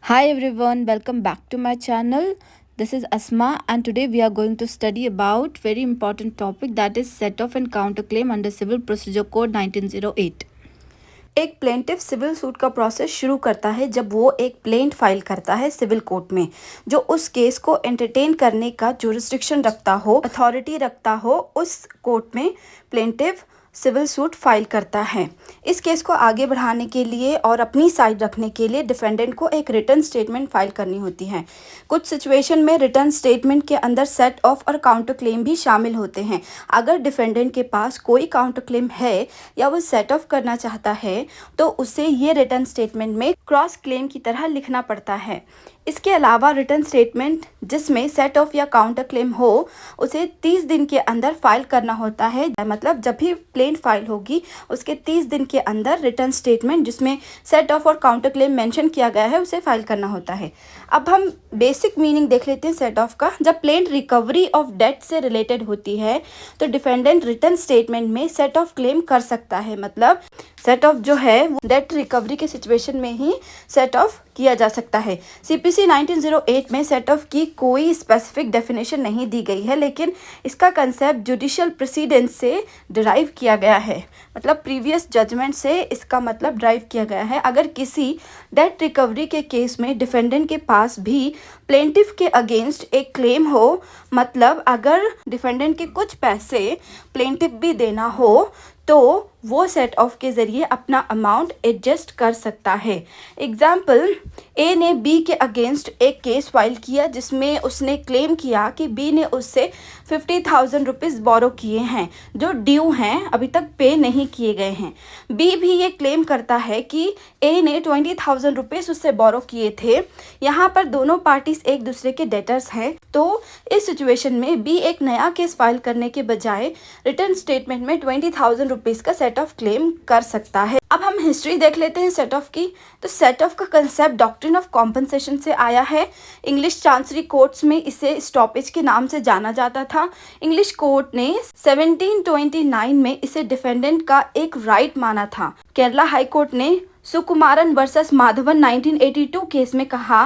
Hi everyone, welcome back to my channel. This is Asma and today we are going to study about very important topic, that is set off and counterclaim under Civil Procedure Code 1908. एक plaintiff civil suit का process शुरू करता है जब वो एक plaint file करता है सिविल कोर्ट में, जो उस केस को एंटरटेन करने का जुरिस्डिक्शन रखता हो, अथॉरिटी रखता हो, उस कोर्ट में प्लेंटिफ सिविल सूट फाइल करता है। इस केस को आगे बढ़ाने के लिए और अपनी साइड रखने के लिए डिफेंडेंट को एक रिटर्न स्टेटमेंट फाइल करनी होती है। कुछ सिचुएशन में रिटर्न स्टेटमेंट के अंदर सेट ऑफ और काउंटर क्लेम भी शामिल होते हैं। अगर डिफेंडेंट के पास कोई काउंटर क्लेम है या वो सेट ऑफ करना चाहता है तो उसे ये रिटर्न स्टेटमेंट में क्रॉस क्लेम की तरह लिखना पड़ता है। इसके अलावा रिटर्न स्टेटमेंट जिसमें सेट ऑफ या काउंटर क्लेम हो उसे 30 दिन के अंदर फाइल करना होता है। मतलब जब भी प्लेंट फाइल होगी उसके 30 दिन के अंदर रिटर्न स्टेटमेंट जिसमें सेट ऑफ और काउंटर क्लेम मेंशन किया गया है उसे फाइल करना होता है। अब हम बेसिक मीनिंग देख लेते हैं सेट ऑफ का। जब प्लेंट रिकवरी ऑफ डेट से रिलेटेड होती है तो डिफेंडेंट रिटर्न स्टेटमेंट में सेट ऑफ क्लेम कर सकता है। मतलब सेट ऑफ जो है वो डेट रिकवरी के सिचुएशन में ही सेट ऑफ किया जा सकता है। सीपीसी 1908 में सेट ऑफ की कोई स्पेसिफिक डेफिनेशन नहीं दी गई है, लेकिन इसका कंसेप्ट जुडिशियल प्रेसिडेंस से डिराइव किया गया है। मतलब प्रीवियस जजमेंट से इसका मतलब ड्राइव किया गया है। अगर किसी डेट रिकवरी के केस में डिफेंडेंट के पास भी प्लेंटिफ के अगेंस्ट एक क्लेम हो, मतलब अगर डिफेंडेंट के कुछ पैसे प्लेंटिफ भी देना हो तो वो सेट ऑफ के ज़रिए अपना अमाउंट एडजस्ट कर सकता है। एग्जाम्पल, ए ने बी के अगेंस्ट एक केस फाइल किया जिसमें उसने क्लेम किया कि बी ने उससे 50,000 रुपीज़ बोरो किए हैं जो ड्यू हैं, अभी तक पे नहीं किए गए हैं। बी भी ये क्लेम करता है कि ए ने 20,000 रुपीज़ उससे बोरो किए थे। यहाँ पर दोनों पार्टीज एक दूसरे के डेटर्स हैं, तो इस सिचुएशन में बी एक नया केस फाइल करने के बजाय रिटर्न स्टेटमेंट में 20,000 रुपीज़ का सेट ऑफ क्लेम कर सकता है। अब हम हिस्ट्री देख लेते हैं सेट ऑफ की। तो सेट ऑफ का कंसेप्ट डॉक्ट्रिन ऑफ कॉम्पनसेशन से आया है। इंग्लिश चांसरी कोर्ट्स में इसे स्टॉपेज के नाम से जाना जाता था। इंग्लिश कोर्ट ने 1729 में इसे डिफेंडेंट का एक राइट माना था। केरला हाई कोर्ट ने सुकुमारन वर्सेस माधवन 1982 केस में कहा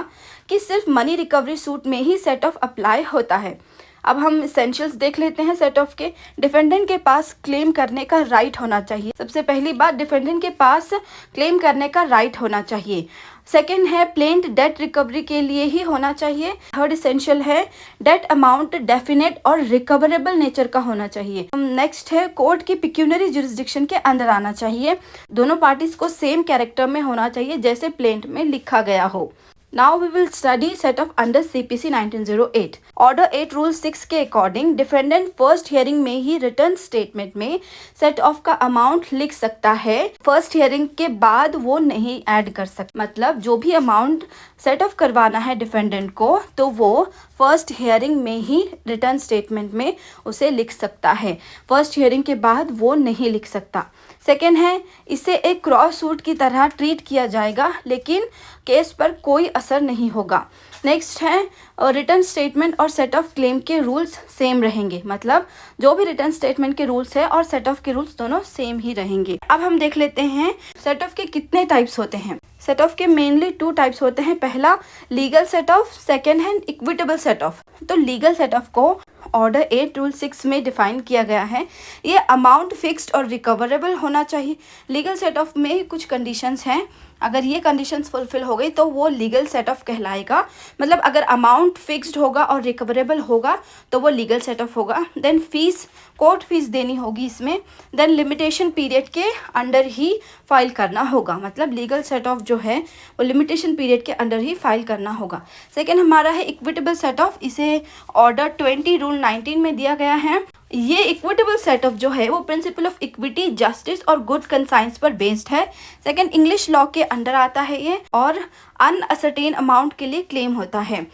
कि सिर्फ मनी रिकवरी सूट में ही सेट ऑफ अप्लाई होता है। अब हम एसेंशियल्स देख लेते हैं सेट ऑफ के। डिफेंडेंट के पास क्लेम करने का राइट होना चाहिए। सबसे पहली बात, डिफेंडेंट के पास क्लेम करने का राइट होना चाहिए। सेकेंड है, प्लेंट डेट रिकवरी के लिए ही होना चाहिए। थर्ड एसेंशियल है, डेट अमाउंट डेफिनेट और रिकवरेबल नेचर का होना चाहिए। नेक्स्ट है, कोर्ट की पिक्यूनरी जुरिस्डिक्शन के अंदर आना चाहिए। दोनों पार्टीज को सेम कैरेक्टर में होना चाहिए जैसे प्लेंट में लिखा गया हो। Now we will study set off under CPC 1908. Order 8 Rule 6 के अकॉर्डिंग डिफेंडेंट फर्स्ट हियरिंग में ही रिटर्न स्टेटमेंट में सेट ऑफ का अमाउंट लिख सकता है। फर्स्ट हियरिंग के बाद वो नहीं ऐड कर सकता। मतलब जो भी अमाउंट सेट ऑफ करवाना है डिफेंडेंट को तो वो फर्स्ट हियरिंग में ही रिटर्न स्टेटमेंट में उसे लिख सकता है। फर्स्ट हियरिंग के बाद वो नहीं लिख सकता। सेकेंड है, इसे एक क्रॉस सूट की तरह ट्रीट किया जाएगा लेकिन केस पर कोई असर नहीं होगा। नेक्स्ट है, रिटर्न स्टेटमेंट और सेट ऑफ क्लेम के रूल्स सेम रहेंगे। मतलब जो भी रिटर्न स्टेटमेंट के रूल्स है और सेट ऑफ के रूल्स दोनों सेम ही रहेंगे। अब हम देख लेते हैं सेट ऑफ के कितने टाइप्स होते हैं। सेट ऑफ के मेनली 2 टाइप्स होते हैं। पहला लीगल सेट ऑफ, सेकेंड है इक्विटेबल सेट ऑफ। तो लीगल सेट ऑफ को ऑर्डर 8 रूल 6 में डिफाइन किया गया है। ये अमाउंट फिक्स्ड और रिकवरेबल होना चाहिए। लीगल सेट ऑफ में कुछ कंडीशंस हैं, अगर ये कंडीशंस फुलफिल हो गई तो वो लीगल सेट ऑफ कहलाएगा। मतलब अगर अमाउंट फिक्स्ड होगा और रिकवरेबल होगा तो वो लीगल सेट ऑफ होगा। देन फीस, कोर्ट फीस देनी होगी इसमें। देन लिमिटेशन पीरियड के अंडर ही फाइल करना होगा। मतलब लीगल सेट ऑफ जो है वो लिमिटेशन पीरियड के अंडर ही फाइल करना होगा। सेकेंड हमारा है इक्विटेबल सेट ऑफ। इसे ऑर्डर 20 रूल 19 में दिया गया है। ये इक्विटेबल सेट ऑफ जो है वो प्रिंसिपल ऑफ इक्विटी, जस्टिस और गुड कंसाइंस पर बेस्ड है। सेकंड, इंग्लिश लॉ के अंडर आता है ये और अनअसर्टेन अमाउंट के लिए क्लेम होता है।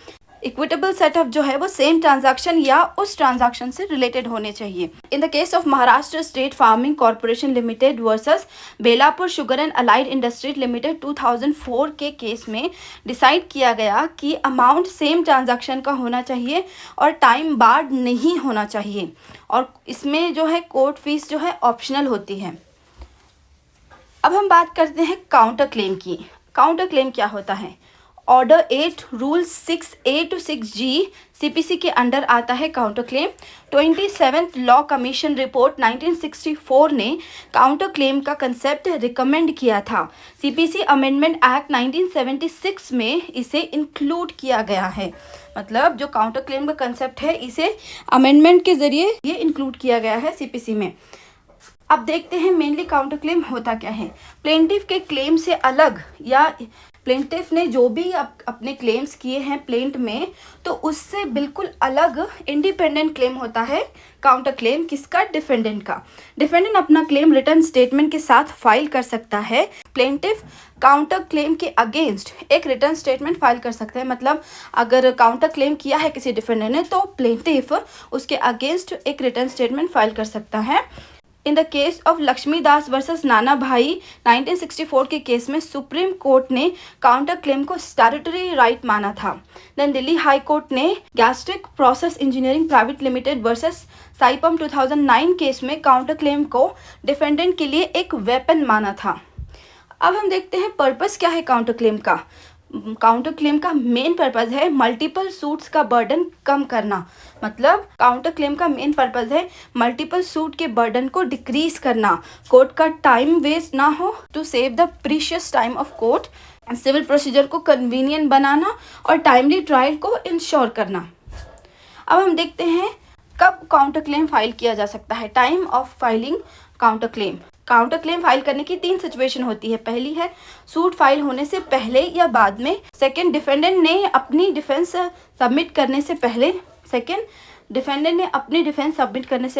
इक्विटेबल सेट ऑफ जो है वो सेम ट्रांजैक्शन या उस ट्रांजैक्शन से रिलेटेड होने चाहिए। इन the case of Maharashtra state farming corporation limited versus Belapur sugar and allied industries limited 2004 के केस में डिसाइड किया गया कि अमाउंट सेम ट्रांजैक्शन का होना चाहिए और टाइम बार्ड नहीं होना चाहिए और इसमें जो है कोर्ट फीस जो है ऑप्शनल होती है। अब हम बात करते हैं काउंटर क्लेम की। काउंटर क्लेम क्या होता है? Order 8 rule 6A to 6G CPC के अंडर आता है counter claim. 27th law commission report 1964 ने काउंटर क्लेम का कंसेप्ट रिकमेंड किया था। CPC अमेंडमेंट एक्ट 1976 में इसे इंक्लूड किया गया है। मतलब जो काउंटर क्लेम का कंसेप्ट है इसे अमेंडमेंट के जरिए ये इंक्लूड किया गया है CPC में। अब देखते हैं मेनली काउंटर क्लेम होता क्या है। प्लेंटिफ के क्लेम से अलग या प्लेंटिफ ने जो भी अपने क्लेम्स किए हैं प्लेंट में, तो उससे बिल्कुल अलग इंडिपेंडेंट क्लेम होता है काउंटर क्लेम। किसका? डिफेंडेंट का। डिफेंडेंट अपना क्लेम रिटर्न स्टेटमेंट के साथ फाइल कर सकता है। प्लेंटिफ काउंटर क्लेम के अगेंस्ट एक रिटर्न स्टेटमेंट फाइल कर सकते हैं। मतलब अगर काउंटर क्लेम किया है किसी डिफेंडेंट ने तो प्लेंटिफ उसके अगेंस्ट एक रिटर्न स्टेटमेंट फाइल कर सकता है। In the case of Lakshmi Das versus Nana Bhai 1964 के केस में सुप्रीम कोर्ट ने काउंटर क्लेम को स्टैट्यूटरी राइट माना था। देन दिल्ली हाई कोर्ट ने gastric process engineering private limited versus Saipem 2009 case में काउंटर क्लेम को डिफेंडेंट के लिए एक वेपन माना था। अब हम देखते हैं पर्पस क्या है काउंटर क्लेम का। काउंटर क्लेम का मेन पर्पस है मल्टीपल सूट्स का बर्डन कम करना। मतलब काउंटर क्लेम का मेन पर्पस है मल्टीपल सूट के बर्डन को डिक्रीज करना, कोर्ट का टाइम वेस्ट ना हो, to save the precious time of court, civil procedure को कन्वीनियंट बनाना और टाइमली ट्रायल को इंश्योर करना। अब हम देखते हैं कब काउंटर क्लेम फाइल किया जा सकता है। Time of filing counter claim. Counter claim file करने की 3 सिचुएशन होती है। पहली है सूट फाइल होने से पहले या बाद में। सेकंड, डिफेंडेंट ने अपनी डिफेंस सबमिट करने से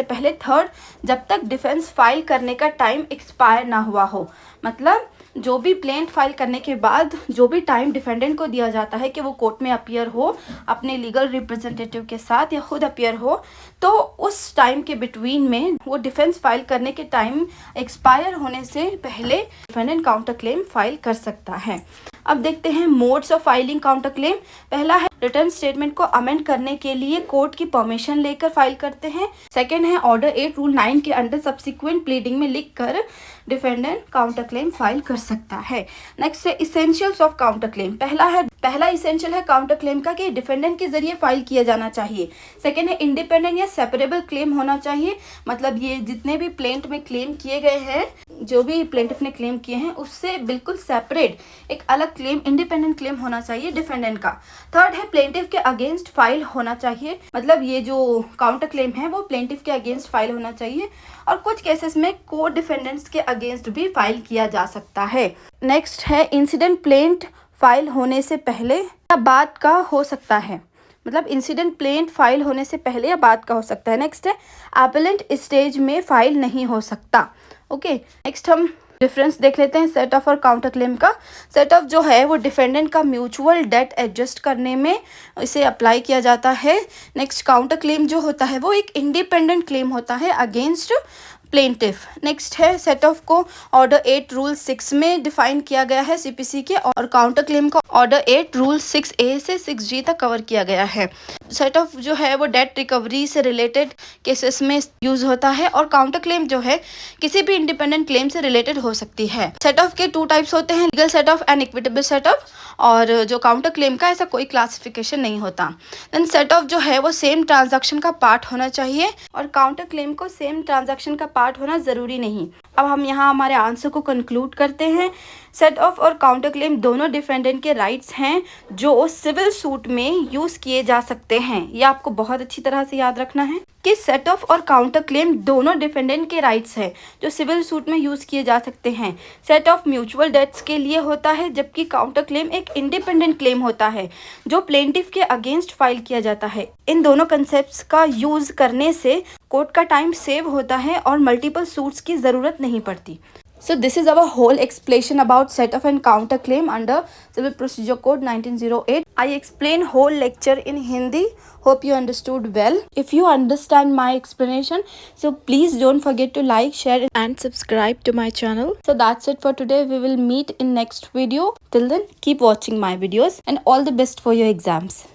पहले। थर्ड, जब तक डिफेंस फाइल करने का टाइम एक्सपायर ना हुआ हो। मतलब जो भी प्लेंट फाइल करने के बाद जो भी टाइम डिफेंडेंट को दिया जाता है कि वो कोर्ट में अपीयर हो अपने लीगल रिप्रेजेंटेटिव के साथ या खुद अपीयर हो, तो उस टाइम के बिटवीन में वो डिफेंस फाइल करने के टाइम एक्सपायर होने से पहले डिफेंडेंट काउंटर क्लेम फाइल कर सकता है। अब देखते हैं modes of filing counter claim. पहला है रिटर्न स्टेटमेंट को अमेंड करने के लिए कोर्ट की परमिशन लेकर फाइल करते हैं। सेकंड है ऑर्डर 8 रूल 9 के अंडर सब्सिक्वेंट प्लीडिंग में लिखकर डिफेंडेंट काउंटर क्लेम फाइल कर सकता है। नेक्स्ट है इसेंशियल्स ऑफ काउंटर क्लेम। पहला इसेंशियल है काउंटर क्लेम का कि डिफेंडेंट के जरिए फाइल किया जाना चाहिए। सेकंड है इंडिपेंडेंट या सेपरेबल क्लेम होना चाहिए। मतलब ये जितने भी प्लेंट में क्लेम किए गए हैं, जो भी प्लेंटिफ ने क्लेम किए हैं, उससे बिल्कुल सेपरेट एक अलग क्लेम, इंडिपेंडेंट क्लेम होना चाहिए डिफेंडेंट का। थर्ड है प्लेंटिफ के अगेंस्ट फाइल होना चाहिए। मतलब ये जो काउंटर क्लेम है वो प्लेंटिफ के अगेंस्ट फाइल होना चाहिए और कुछ केसेस में को डिफेंडेंट्स के अगेंस्ट भी फाइल किया जा सकता है। नेक्स्ट है इंसिडेंट प्लेंट फाइल होने से पहले या बाद का हो सकता है। मतलब इंसिडेंट प्लेंट फाइल होने से पहले या बाद का हो सकता है। नेक्स्ट है अपीलेंट स्टेज में फाइल नहीं हो सकता। ओके, नेक्स्ट हम डिफरेंस देख लेते हैं सेट ऑफ और काउंटर क्लेम का। सेट ऑफ जो है वो डिफेंडेंट का म्यूचुअल डेट एडजस्ट करने में इसे अप्लाई किया जाता है। नेक्स्ट काउंटर क्लेम जो होता है वो एक इंडिपेंडेंट क्लेम होता है अगेंस्ट प्लेंटिफ। नेक्स्ट है सेट ऑफ को ऑर्डर 8 रूल 6 में डिफाइन किया गया है CPC के, और काउंटर क्लेम को ऑर्डर 8 रूल 6A से 6G तक कवर किया गया है। सेट ऑफ जो है वो डेट रिकवरी से रिलेटेड केसेस में यूज होता है और काउंटर क्लेम जो है किसी भी इंडिपेंडेंट क्लेम से रिलेटेड हो सकती है। सेट ऑफ के 2 टाइप्स होते हैं, legal set of and equitable set of. और जो काउंटर क्लेम का ऐसा कोई क्लासिफिकेशन नहीं होता। देन सेट ऑफ जो है वो सेम ट्रांजैक्शन का पार्ट होना चाहिए और काउंटर क्लेम को सेम ट्रांजैक्शन का पार्ट होना ज़रूरी नहीं। अब हम यहाँ हमारे आंसर को कंक्लूड करते हैं। सेट ऑफ और काउंटर क्लेम दोनों डिफेंडेंट के राइट्स हैं जो सिविल सूट में यूज़ किए जा सकते हैं। ये आपको बहुत अच्छी तरह से याद रखना है कि सेट ऑफ और काउंटर क्लेम दोनों डिफेंडेंट के राइट्स हैं जो सिविल सूट में यूज़ किए जा सकते हैं। सेट ऑफ म्यूचुअल डेट्स के लिए होता है, जबकि काउंटर क्लेम एक इंडिपेंडेंट क्लेम होता है जो प्लेंटिफ के अगेंस्ट फाइल किया जाता है। इन दोनों कंसेप्ट्स का यूज़ करने से कोर्ट का टाइम सेव होता है और मल्टीपल सूट्स की ज़रूरत नहीं पड़ती। So this is our whole explanation about set off and counter claim under Civil Procedure Code 1908. I explained whole lecture in Hindi. Hope you understood well. If you understand my explanation, so please don't forget to like, share and subscribe to my channel. So that's it for today. We will meet in next video. Till then, keep watching my videos and all the best for your exams.